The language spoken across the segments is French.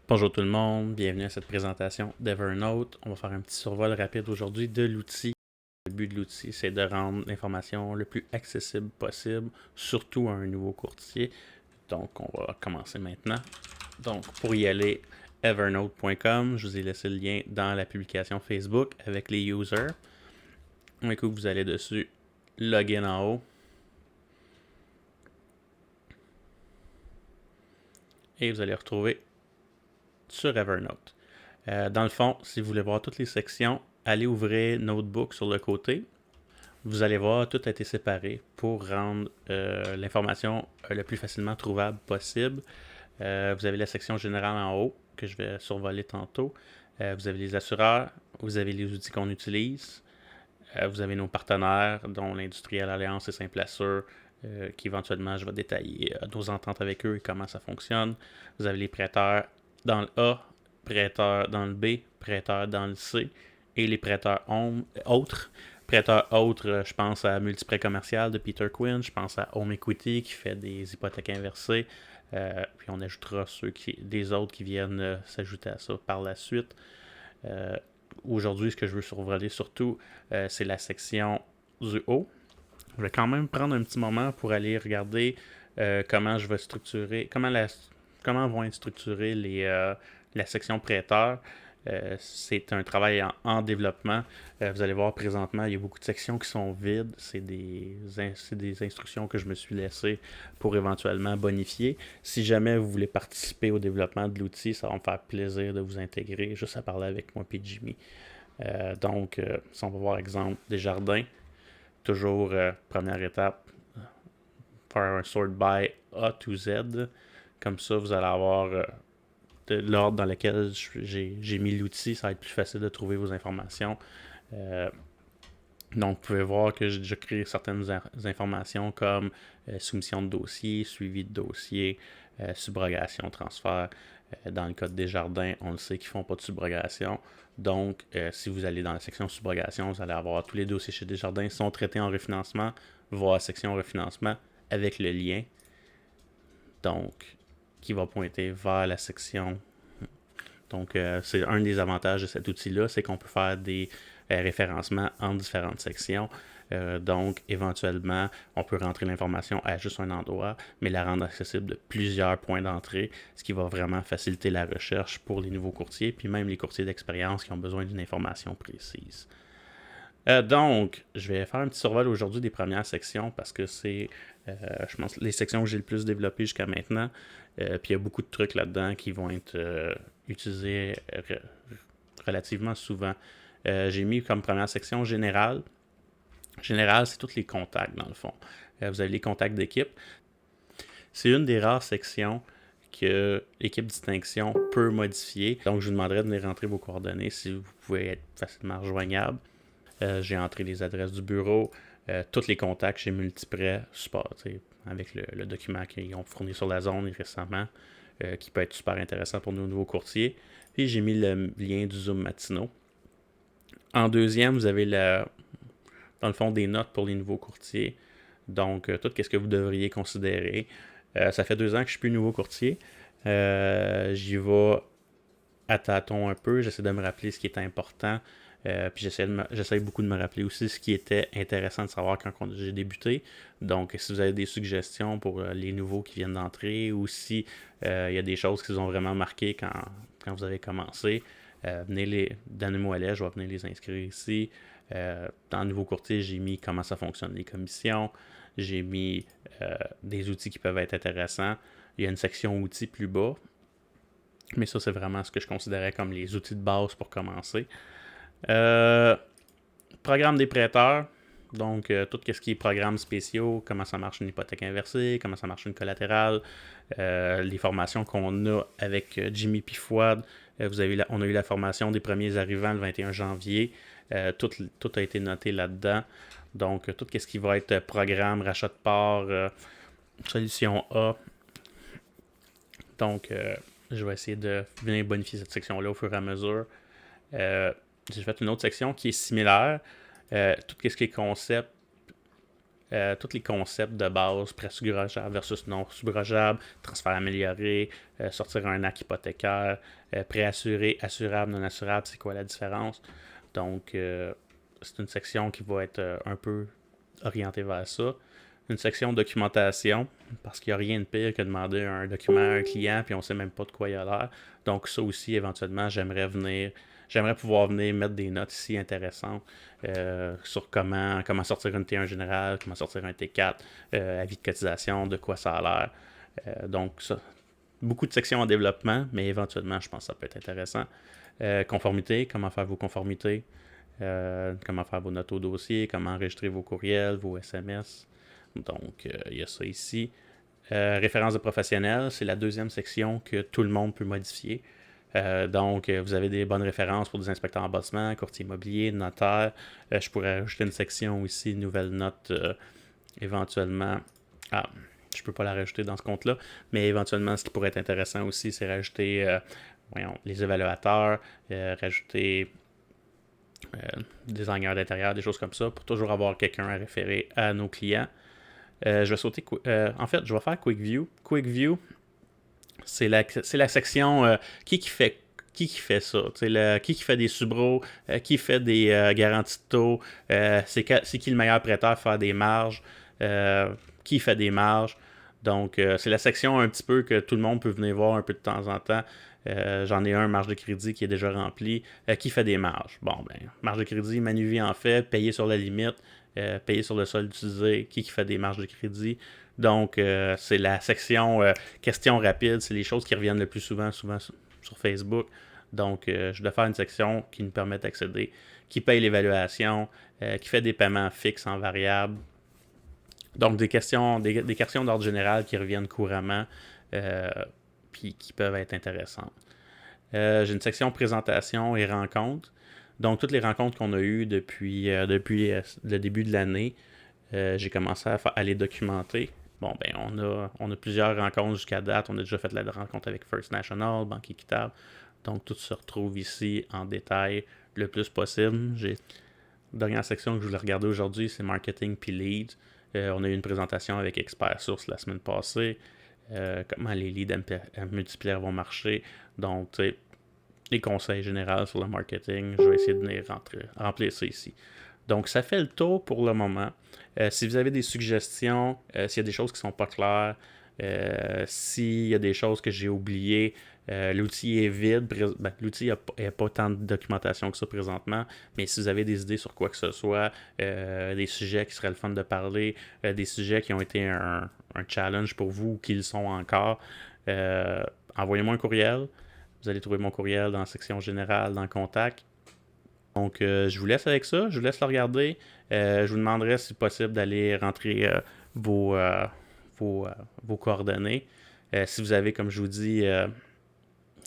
Bonjour tout le monde, bienvenue à cette présentation d'Evernote. On va faire un petit survol rapide aujourd'hui de l'outil. Le but de l'outil, c'est de rendre l'information le plus accessible possible, surtout à un nouveau courtier. Donc, on va commencer maintenant. Donc, pour y aller, evernote.com, je vous ai laissé le lien dans la publication Facebook avec les users. Un coup, vous allez dessus, login en haut. Et vous allez retrouver sur Evernote. Dans le fond, si vous voulez voir toutes les sections, allez ouvrir Notebook sur le côté. Vous allez voir, tout a été séparé pour rendre l'information le plus facilement trouvable possible. Vous avez la section générale en haut, que je vais survoler tantôt. Vous avez les assureurs, vous avez les outils qu'on utilise, vous avez nos partenaires, dont l'Industriel Alliance et Saint-Placeur, qui éventuellement je vais détailler nos ententes avec eux et comment ça fonctionne. Vous avez les prêteurs dans le A, prêteurs dans le B, prêteurs dans le C et les prêteurs autres. Prêteurs autres, je pense à Multiprêt Commercial de Peter Quinn, je pense à Home Equity qui fait des hypothèques inversées, puis on ajoutera des autres qui viennent s'ajouter à ça par la suite. Aujourd'hui, ce que je veux survoler surtout, c'est la section du haut. Je vais quand même prendre un petit moment pour aller regarder comment je vais structurer, comment vont être structurées la section prêteur. C'est un travail en développement. Vous allez voir présentement, il y a beaucoup de sections qui sont vides. C'est des instructions que je me suis laissées pour éventuellement bonifier. Si jamais vous voulez participer au développement de l'outil, ça va me faire plaisir de vous intégrer, juste à parler avec moi et Jimmy. Si on va voir exemple des jardins, toujours première étape, faire un sort by A to Z. Comme ça, vous allez avoir l'ordre dans lequel j'ai mis l'outil. Ça va être plus facile de trouver vos informations. Euh, donc, vous pouvez voir que j'ai déjà créé certaines informations comme soumission de dossier, suivi de dossier, subrogation, transfert. Dans le cas des jardins, on le sait qu'ils ne font pas de subrogation. Donc, si vous allez dans la section subrogation, vous allez avoir tous les dossiers chez Desjardins sont traités en refinancement, voir la section refinancement avec le lien. Donc, qui va pointer vers la section. Donc, c'est un des avantages de cet outil-là, c'est qu'on peut faire des référencements en différentes sections. Donc, éventuellement, on peut rentrer l'information à juste un endroit, mais la rendre accessible de plusieurs points d'entrée, ce qui va vraiment faciliter la recherche pour les nouveaux courtiers, puis même les courtiers d'expérience qui ont besoin d'une information précise. Donc, je vais faire un petit survol aujourd'hui des premières sections parce que c'est, je pense, les sections que j'ai le plus développées jusqu'à maintenant. Puis il y a beaucoup de trucs là-dedans qui vont être utilisés relativement souvent. J'ai mis comme première section générale. Générale, c'est tous les contacts dans le fond. Vous avez les contacts d'équipe. C'est une des rares sections que l'équipe distinction peut modifier. Donc, je vous demanderai de venir rentrer vos coordonnées si vous pouvez être facilement rejoignable. J'ai entré les adresses du bureau, tous les contacts chez Multiprêt, support, avec le document qu'ils ont fourni sur la zone récemment, qui peut être super intéressant pour nos nouveaux courtiers. Puis j'ai mis le lien du Zoom matinaux. En deuxième, vous avez dans le fond des notes pour les nouveaux courtiers. Donc, tout ce que vous devriez considérer. Ça fait 2 ans que je suis plus nouveau courtier. J'y vais à tâtons un peu. J'essaie de me rappeler ce qui est important. Puis j'essaie beaucoup de me rappeler aussi ce qui était intéressant de savoir quand j'ai débuté. Donc, si vous avez des suggestions pour les nouveaux qui viennent d'entrer ou si il y a des choses qui vous ont vraiment marqué quand vous avez commencé, donnez-moi les, je vais venir les inscrire ici. Dans le nouveau courtier, j'ai mis comment ça fonctionne les commissions. J'ai mis des outils qui peuvent être intéressants. Il y a une section outils plus bas. Mais ça, c'est vraiment ce que je considérais comme les outils de base pour commencer. Euh, Programme des prêteurs. Donc, tout ce qui est programmes spéciaux, comment ça marche une hypothèque inversée, comment ça marche une collatérale, les formations qu'on a avec Jimmy Pifouad. On a eu la formation des premiers arrivants le 21 janvier. Tout a été noté là-dedans. Donc, tout ce qui va être programme, rachat de parts, solution A. Donc, je vais essayer de venir bonifier cette section-là au fur et à mesure. J'ai fait une autre section qui est similaire. Tout ce qui est concept, tous les concepts de base, prêt subrogeable versus non subrogeable, transfert amélioré, sortir un acte hypothécaire, prêt assuré, assurable, non assurable, c'est quoi la différence. Donc, c'est une section qui va être un peu orientée vers ça. Une section documentation, parce qu'il n'y a rien de pire que de demander un document à un client puis on ne sait même pas de quoi il a l'air. Donc ça aussi, éventuellement, j'aimerais pouvoir venir mettre des notes ici intéressantes sur comment sortir une T1 générale, comment sortir un T4, avis de cotisation, de quoi ça a l'air. Donc ça, beaucoup de sections en développement, mais éventuellement, je pense que ça peut être intéressant. Conformité, comment faire vos conformités, comment faire vos notes au dossier, comment enregistrer vos courriels, vos SMS. Donc, il y a ça ici. Référence de professionnels, c'est la deuxième section que tout le monde peut modifier. Donc, vous avez des bonnes références pour des inspecteurs en bâtiment, courtiers immobiliers, notaires. Je pourrais ajouter une section ici, nouvelle note, éventuellement. Ah, je ne peux pas la rajouter dans ce compte-là, mais éventuellement, ce qui pourrait être intéressant aussi, c'est rajouter les évaluateurs, rajouter designers d'intérieur, des choses comme ça, pour toujours avoir quelqu'un à référer à nos clients. Je vais sauter. En fait, je vais faire Quick View. Quick View, c'est la section qui fait ça. Qui fait des subros, qui fait des garanties de taux, c'est qui le meilleur prêteur à faire des marges, qui fait des marges. Donc, c'est la section un petit peu que tout le monde peut venir voir un peu de temps en temps. J'en ai un, marge de crédit qui est déjà rempli. Qui fait des marges? Bon, ben, marge de crédit, Manuvie en fait, payer sur la limite. Payer sur le solde utilisé, qui fait des marges de crédit. Donc, c'est la section questions rapides, c'est les choses qui reviennent le plus souvent sur Facebook. Donc, je dois faire une section qui nous permet d'accéder, qui paye l'évaluation, qui fait des paiements fixes en variable. Donc, des questions d'ordre général qui reviennent couramment, puis qui peuvent être intéressantes. J'ai une section présentation et rencontres. Donc, toutes les rencontres qu'on a eues depuis le début de l'année, j'ai commencé à les documenter. Bon, ben, on a plusieurs rencontres jusqu'à date. On a déjà fait la rencontre avec First National, Banque Équitable. Donc, tout se retrouve ici en détail le plus possible. La dernière section que je voulais regarder aujourd'hui, c'est Marketing puis Leads. On a eu une présentation avec Expert Source la semaine passée. Comment les leads multipliers vont marcher. Donc, tu sais, les conseils généraux sur le marketing. Je vais essayer de venir remplir ça ici. Donc, ça fait le tour pour le moment. Si vous avez des suggestions, s'il y a des choses qui ne sont pas claires, s'il y a des choses que j'ai oubliées, l'outil est vide. L'outil n'a pas tant de documentation que ça présentement, mais si vous avez des idées sur quoi que ce soit, des sujets qui seraient le fun de parler, des sujets qui ont été un challenge pour vous ou qui le sont encore, envoyez-moi un courriel. Vous allez trouver mon courriel dans la section générale, dans Contact. Donc, je vous laisse avec ça. Je vous laisse le regarder. Je vous demanderai si possible d'aller rentrer vos coordonnées. Si vous avez, comme je vous dis,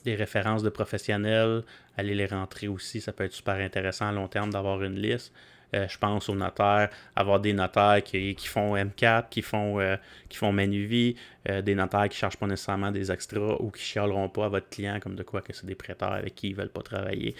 des références de professionnels, allez les rentrer aussi. Ça peut être super intéressant à long terme d'avoir une liste. Je pense aux notaires, avoir des notaires qui font M4, qui font Manuvie, des notaires qui ne chargent pas nécessairement des extras ou qui ne chialeront pas à votre client comme de quoi que c'est des prêteurs avec qui ils ne veulent pas travailler.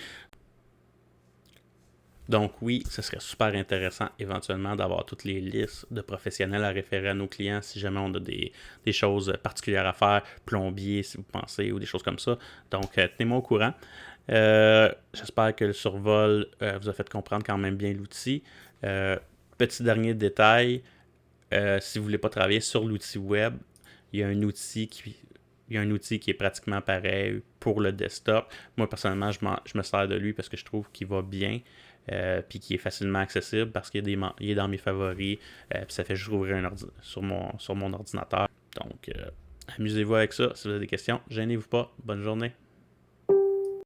Donc oui, ce serait super intéressant éventuellement d'avoir toutes les listes de professionnels à référer à nos clients si jamais on a des choses particulières à faire, plombier si vous pensez ou des choses comme ça. Donc tenez-moi au courant. J'espère que le survol vous a fait comprendre quand même bien l'outil. Petit dernier détail, si vous ne voulez pas travailler sur l'outil web, il y a un outil qui est pratiquement pareil pour le desktop. Moi, personnellement, je me sers de lui parce que je trouve qu'il va bien. Puis qui est facilement accessible parce qu'il est dans mes favoris. Puis ça fait juste ouvrir sur mon ordinateur. Donc, amusez-vous avec ça. Si vous avez des questions, gênez-vous pas. Bonne journée.